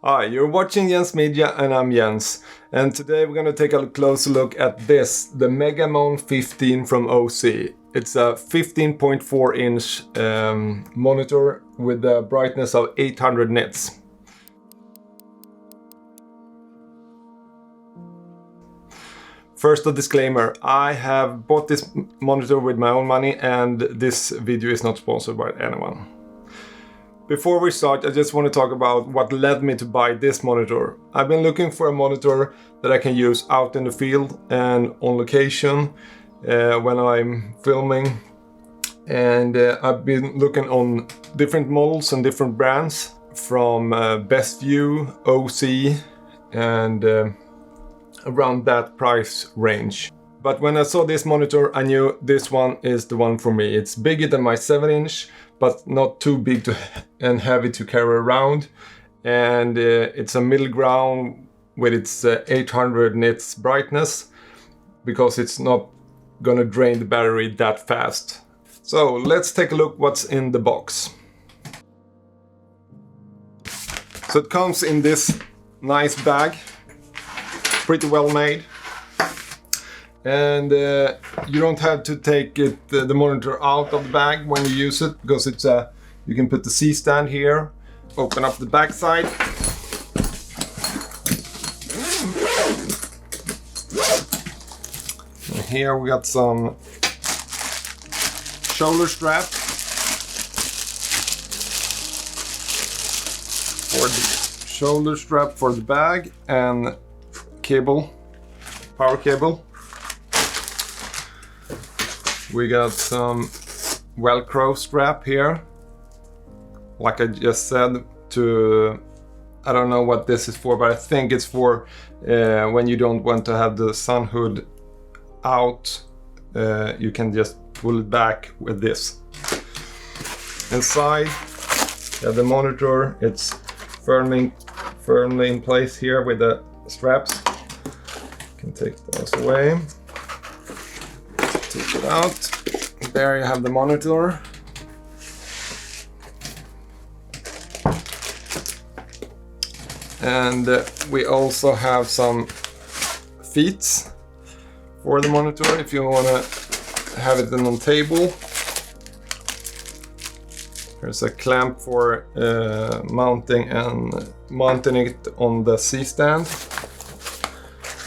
Hi, you're watching Jens Media and I'm Jens. And today we're going to take a closer look at this, the Megamon 15 from OSEE. It's a 15.4 inch monitor with a brightness of 800 nits. First, a disclaimer, I have bought this monitor with my own money and this video is not sponsored by anyone. Before we start, I just want to talk about what led me to buy this monitor. I've been looking for a monitor that I can use out in the field and on location when I'm filming. And I've been looking on different models and different brands from Best View, OSEE and around that price range. But when I saw this monitor, I knew this one is the one for me. It's bigger than my 7-inch, but not too big and heavy to carry around. And it's a middle ground with its 800 nits brightness, because it's not gonna drain the battery that fast. So let's take a look what's in the box. So it comes in this nice bag, pretty well made. And you don't have to take the monitor out of the bag when you use it, because it's you can put the C-stand here, open up the back side. And here we got some shoulder strap for the bag, and cable, power cable. We got some Velcro strap here, like I just said, I don't know what this is for, but I think it's for when you don't want to have the sun hood out, you can just pull it back with this. Inside, you have the monitor. It's firmly in place here with the straps. You can take those away. Take it out. There you have the monitor. And we also have some feet for the monitor if you want to have it on the table. There's a clamp for mounting it on the C-stand,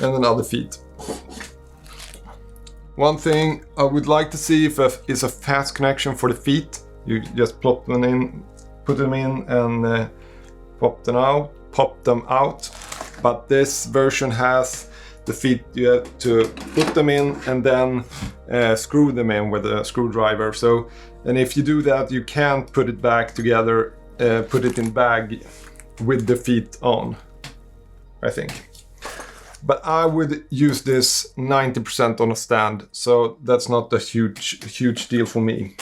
and another feet. One thing I would like to see is a fast connection for the feet. You just put them in and pop them out. But this version has the feet, you have to put them in and then screw them in with a screwdriver. And if you do that, you can't put it back together, put it in bag with the feet on, I think. But I would use this 90% on a stand, so that's not a huge deal for me.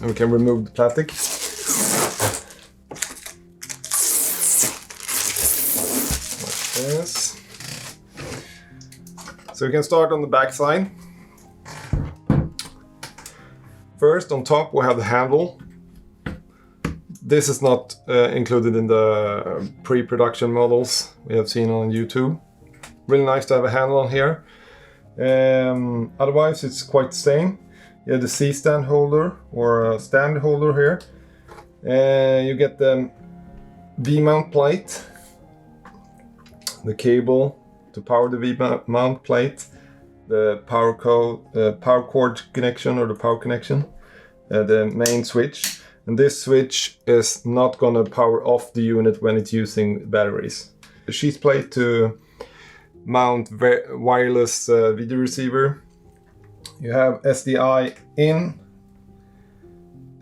We can remove the plastic. Like this. So we can start on the back side. First, on top we have the handle. This is not included in the pre-production models we have seen on YouTube. Really nice to have a handle on here. Otherwise it's quite the same. You have the C-stand holder or a stand holder here. You get the V-mount plate, the cable to power the V-mount plate, the power cord connection or the power connection, the main switch. And this switch is not gonna power off the unit when it's using batteries. The sheath plate to mount wireless video receiver. You have SDI in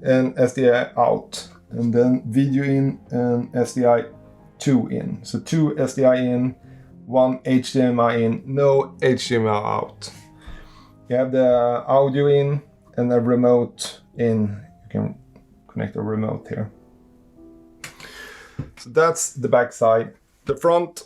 and SDI out, and then video in and SDI 2 in. So 2 SDI in, 1 HDMI in, no HDMI out. You have the audio in and a remote in. You can connect a remote here. So that's the back side. The front,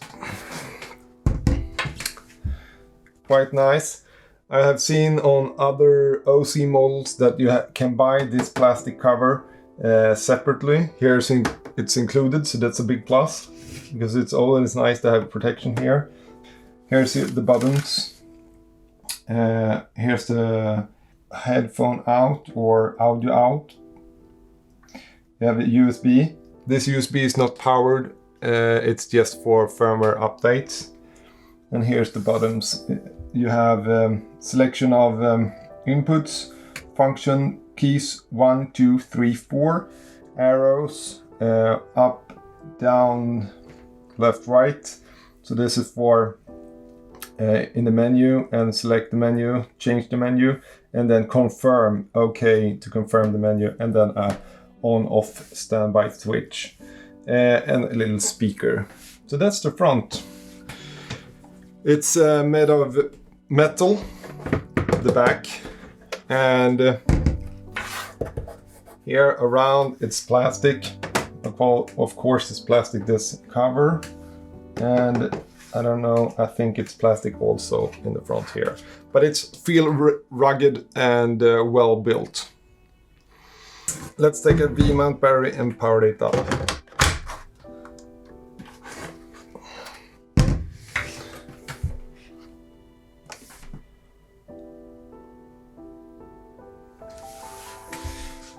quite nice. I have seen on other OSEE models that you can buy this plastic cover separately. Here it's included, so that's a big plus, because it's always nice to have protection here. Here's the buttons. Here's the headphone out or audio out. You have a USB. This USB is not powered, it's just for firmware updates. And here's the buttons. You have selection of inputs, function keys 1, 2, 3, 4, arrows up, down, left, right. So this is for in the menu, and select the menu, change the menu, and then confirm, OK to confirm the menu, and then a on-off standby switch and a little speaker. So that's the front. It's made of metal, the back, and here around it's plastic. Of course it's plastic, this cover, and I don't know, I think it's plastic also in the front here, but it's feel rugged and well built. Let's take a V-mount battery and power it up.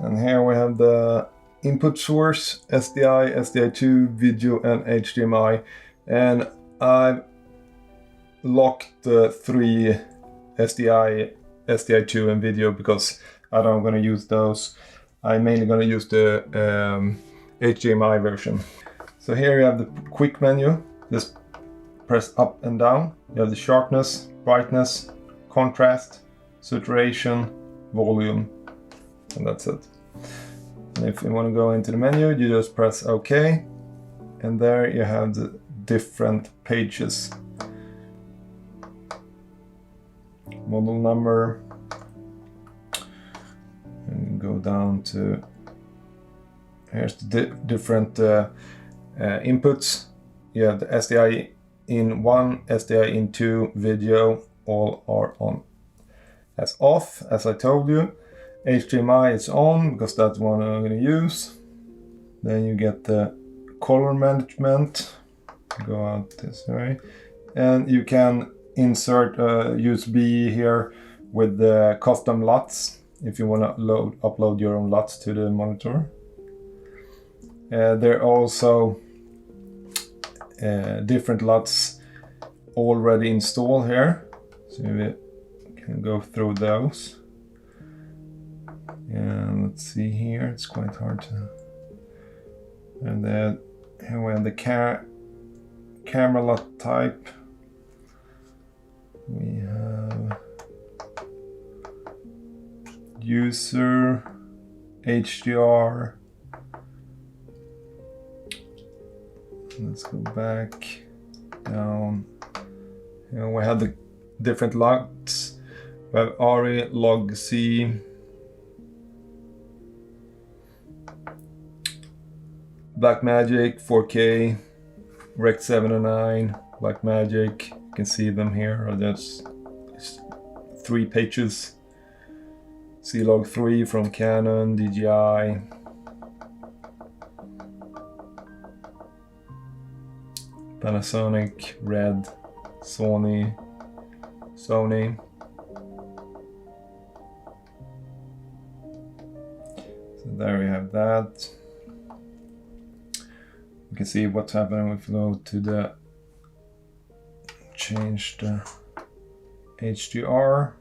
And here we have the input source, SDI, SDI2, video and HDMI. And I've locked the 3 SDI, SDI2 and video because I don't going to use those. I'm mainly going to use the HDMI version. So here you have the quick menu. Just press up and down. You have the sharpness, brightness, contrast, saturation, volume, and that's it. And if you want to go into the menu, you just press OK, and there you have the different pages. Model number, and go down to, here's the different inputs. You have the SDI in 1, SDI in 2, video, all are on as off, as I told you. HDMI is on because that's one I'm going to use. Then you get the color management. Go out this way, and you can insert a USB here with the custom LUTs if you want to upload your own LUTs to the monitor. There are also different LUTs already installed here, so we can go through those. And let's see here, it's quite hard to. And then here we have the camera LUT type. We have user, HDR. Let's go back down. Here we have the different LUTs. We have ARRI, log C, Blackmagic, 4K, Rec 709, Blackmagic. You can see them here. That's 3 pages. C-Log 3 from Canon, DJI. Panasonic, Red, Sony. So there we have that. You can see what's happening if you go to the change the HDR,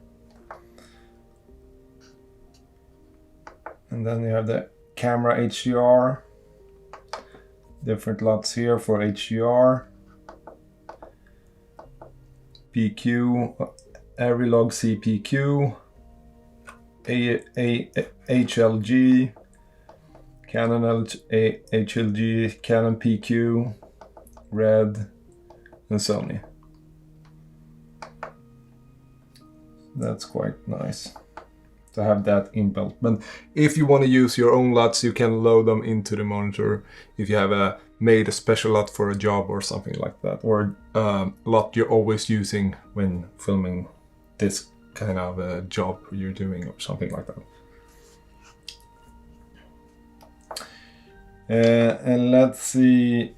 and then you have the camera HDR, different LUTs here for HDR, CPQ, Arilog CPQ, HLG, Canon HLG, Canon PQ, Red, and Sony. That's quite nice to have that inbuilt. But if you want to use your own LUTs, you can load them into the monitor if you have made a special LUT for a job or something like that, or LUT you're always using when filming this kind of a job you're doing or something like that. And let's see,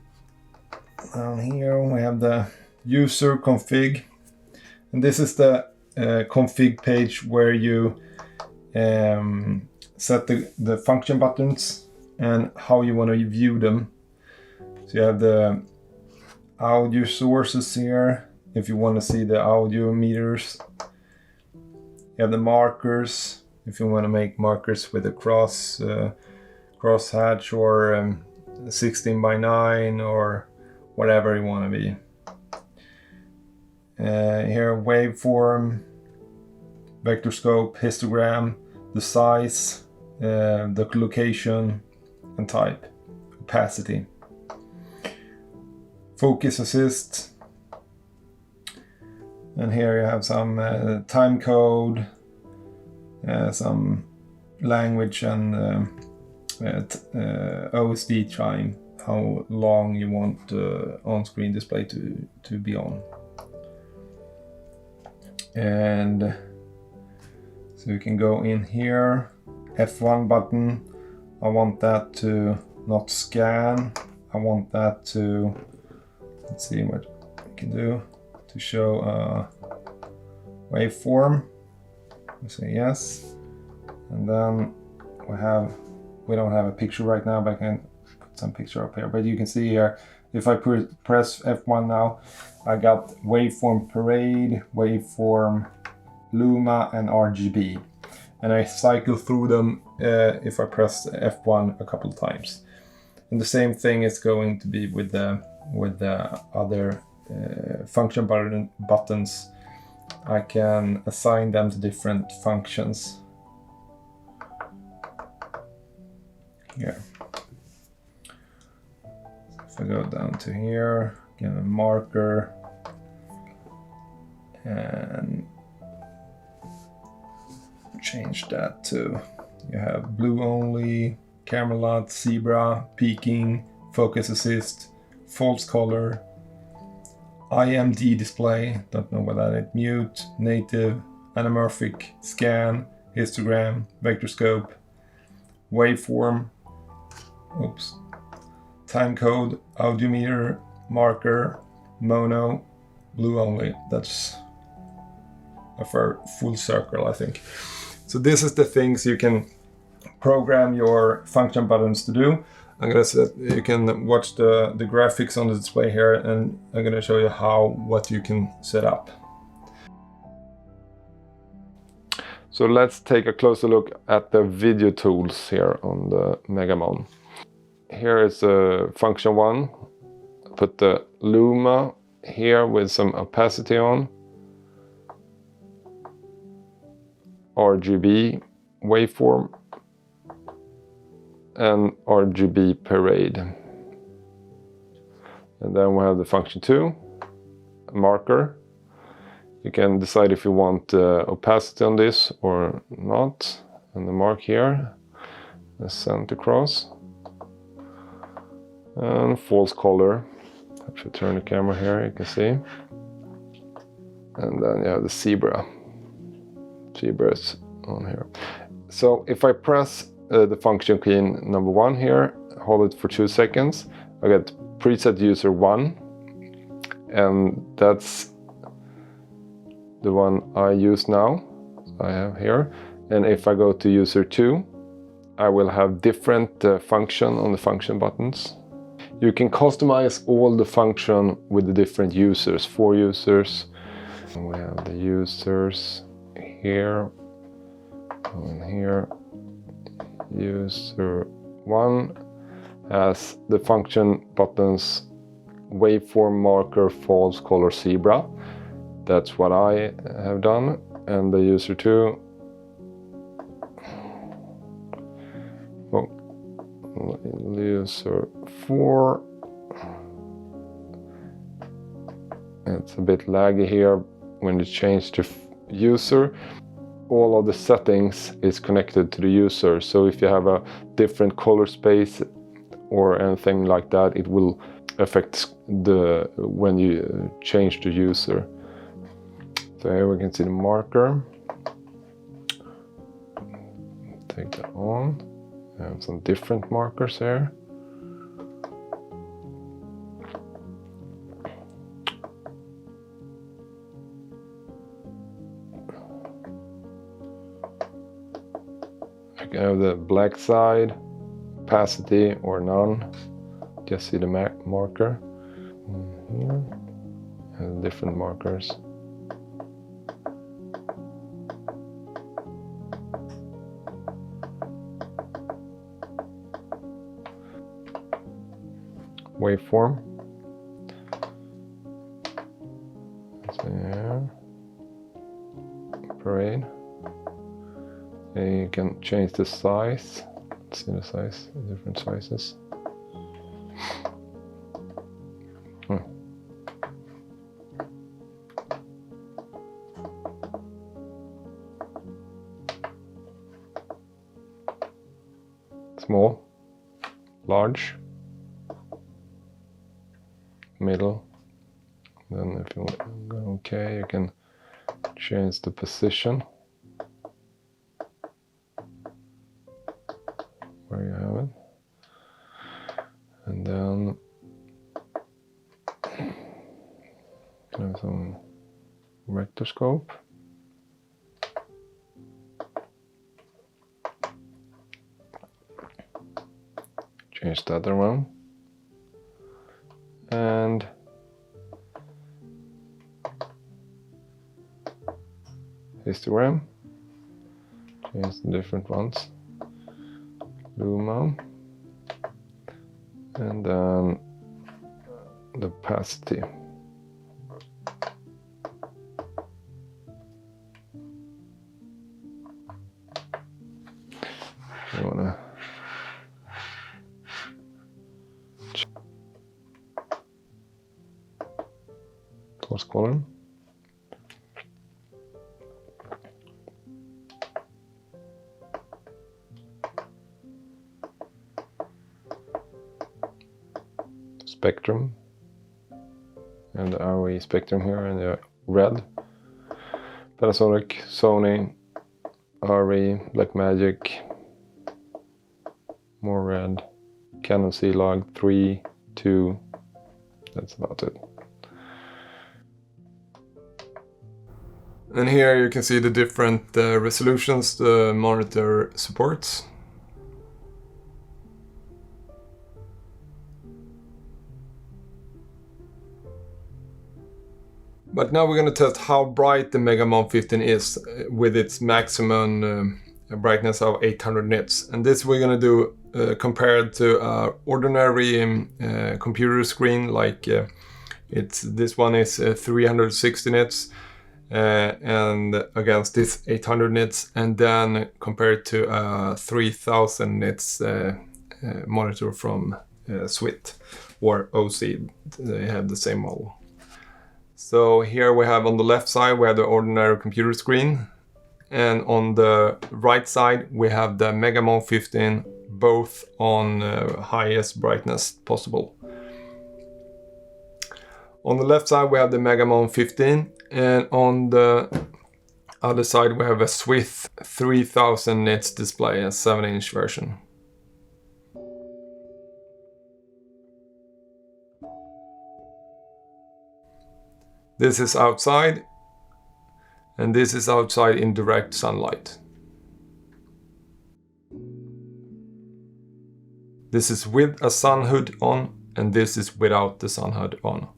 down here we have the user config, and this is the config page where you set the function buttons and how you want to view them. So you have the audio sources here if you want to see the audio meters. You have the markers if you want to make markers with a crosshatch or 16:9 or whatever you want to be. Here, waveform, vector scope, histogram, the size, the location and type, opacity, focus assist, and here you have some time code, some language, and OSD time, how long you want the on-screen display to be on. And so you can go in here, F1 button, I want that to not scan, I want that to, let's see what we can do, to show a waveform. I say yes, and then we don't have a picture right now, but I can put some picture up here. But you can see here, if I press F1 now, I got waveform parade, waveform Luma, and RGB. And I cycle through them if I press F1 a couple of times. And the same thing is going to be with the other function buttons. I can assign them to different functions. Here. If I go down to here, get a marker, and change that to, you have blue only, camera LUT, zebra, peaking, focus assist, false color, IMD display, don't know what that is, mute, native, anamorphic, scan, histogram, vector scope, waveform, oops, time code, audio meter, marker, mono, blue only. That's a full circle, I think. So this is the things you can program your function buttons to do. I'm gonna set, you can watch the graphics on the display here, and I'm gonna show you what you can set up. So let's take a closer look at the video tools here on the Megamon. Here is function 1. Put the Luma here with some opacity on, RGB waveform, and RGB parade. And then we have the function 2, marker. You can decide if you want opacity on this or not. And the mark here, the center cross, and false color. If you turn the camera here, you can see. And then you have the zebra. Zebra is on here. So if I press the function key number 1 here, hold it for 2 seconds, I get preset user 1, and that's the one I use now, I have here. And if I go to user 2, I will have different function on the function buttons. You can customize all the function with the different users, 4 users. And we have the users here, and here. User 1 has the function buttons waveform, marker, false color, zebra. That's what I have done, and the user 2. Oh, user 4. It's a bit laggy here when you change to user. All of the settings is connected to the user, so if you have a different color space or anything like that, it will affect the when you change the user. So here we can see the marker. Take that on. I have some different markers here. I can have the black side, opacity or none. Just see the marker. Here. And different markers. Waveform. So here. Parade. And you can change the size. Let's see the size, different sizes. Small, large, middle. Then if you go OK, you can change the position where you have it. And then have some vectorscope. Change that around, and histogram. Change the different ones. Luma, and then the opacity. You wanna source column. Spectrum, and the ROE spectrum here in the red. Panasonic, Sony, RE, Blackmagic, more red. Canon C-Log 3, 2, that's about it. And here you can see the different resolutions the monitor supports. But now we're going to test how bright the Megamon 15 is with its maximum brightness of 800 nits. And this we're going to do compared to an ordinary computer screen, like this one is 360 nits and against this 800 nits, and then compared to a 3000 nits monitor from SWIT or OSEE. They have the same model. So here we have on the left side we have the ordinary computer screen, and on the right side we have the Megamon 15, both on highest brightness possible. On the left side we have the Megamon 15, and on the other side we have a SWIT 3000 nits display, a 7-inch version. This is outside, and this is outside in direct sunlight. This is with a sun hood on, and this is without the sun hood on.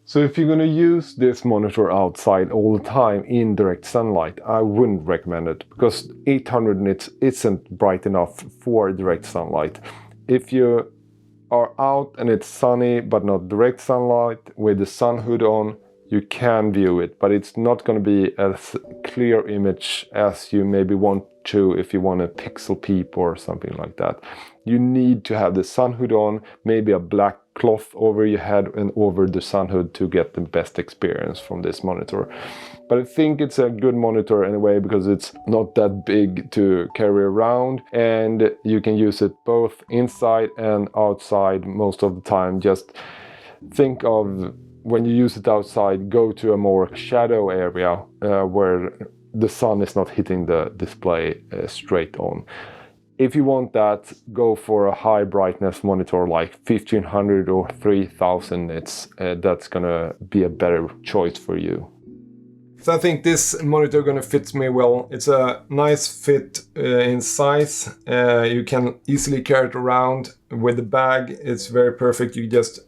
So if you're going to use this monitor outside all the time in direct sunlight, I wouldn't recommend it, because 800 nits isn't bright enough for direct sunlight. If you are out and it's sunny but not direct sunlight with the sun hood on, you can view it, but it's not going to be as clear image as you maybe want to if you want a pixel peep or something like that. You need to have the sun hood on, maybe a black cloth over your head and over the sun hood to get the best experience from this monitor. But I think it's a good monitor anyway because it's not that big to carry around, and you can use it both inside and outside most of the time. Just think of when you use it outside, go to a more shadow area where the sun is not hitting the display straight on. If you want that, go for a high brightness monitor like 1500 or 3000. That's gonna be a better choice for you. So I think this monitor gonna fit me well. It's a nice fit in size. You can easily carry it around with the bag. It's very perfect. You just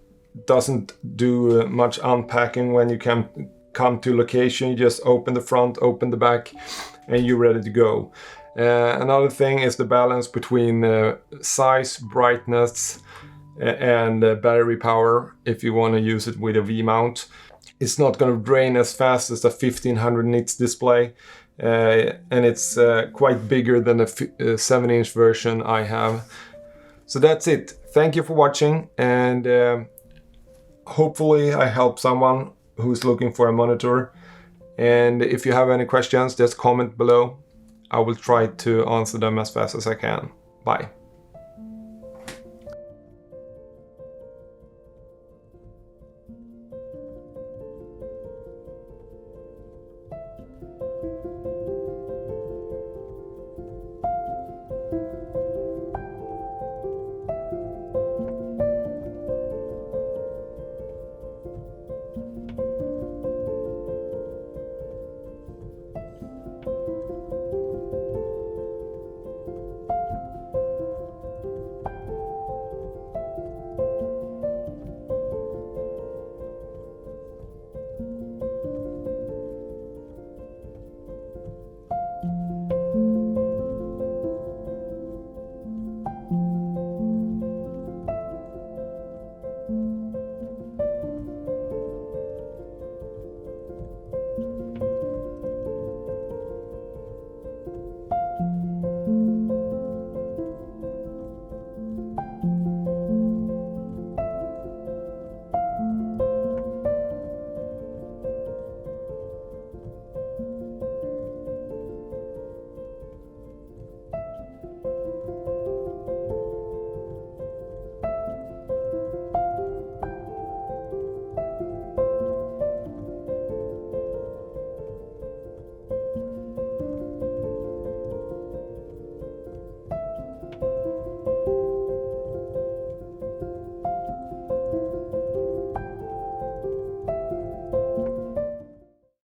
doesn't do much unpacking when you can come to location. You just open the front, open the back, and you're ready to go. Another thing is the balance between size, brightness, and battery power. If you want to use it with a V-mount, it's not going to drain as fast as a 1500 nits display, and it's quite bigger than the 7-inch version I have. So that's it. Thank you for watching, and hopefully I help someone who's looking for a monitor. And if you have any questions, just comment below. I will try to answer them as fast as I can. Bye.